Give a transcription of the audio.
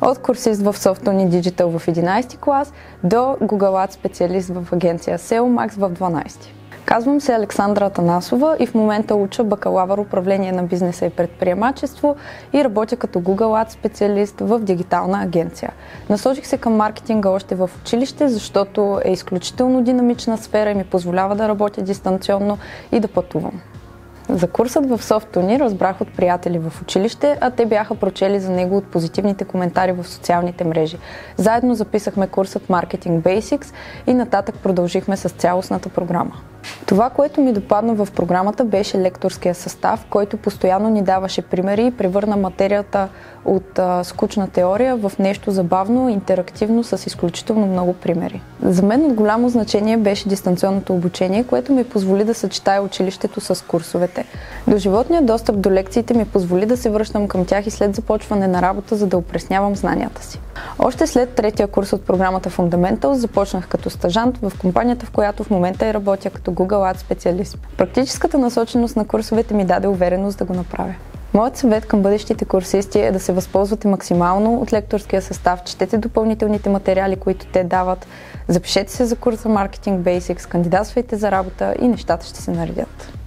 От курсист в Softuni Digital в 11 клас до Google Ads специалист в агенция SEO Max в 12. Казвам се Александра Атанасова и в момента уча бакалавър управление на бизнеса и предприемачество и работя като Google Ads специалист в дигитална агенция. Насочих се към маркетинга още в училище, защото е изключително динамична сфера и ми позволява да работя дистанционно и да пътувам. За курсът в Softuni разбрах от приятели в училище, а те бяха прочели за него от позитивните коментари в социалните мрежи. Заедно записахме курсът Marketing Basics и нататък продължихме с цялостната програма. Това, което ми допадна в програмата, беше лекторския състав, който постоянно ни даваше примери и превърна материята от скучна теория в нещо забавно, интерактивно, с изключително много примери. За мен от голямо значение беше дистанционното обучение, което ми позволи да съчетая училището с курсовете. Доживотният достъп до лекциите ми позволи да се връщам към тях и след започване на работа, за да упреснявам знанията си. Още след третия курс от програмата Fundamentals започнах като стажант в компанията, в която в момента и работя като Google Ads специалист. Практическата насоченост на курсовете ми даде увереност да го направя. Моят съвет към бъдещите курсисти е да се възползвате максимално от лекторския състав, четете допълнителните материали, които те дават, запишете се за курса Marketing Basics, кандидатствайте за работа и нещата ще се наредят.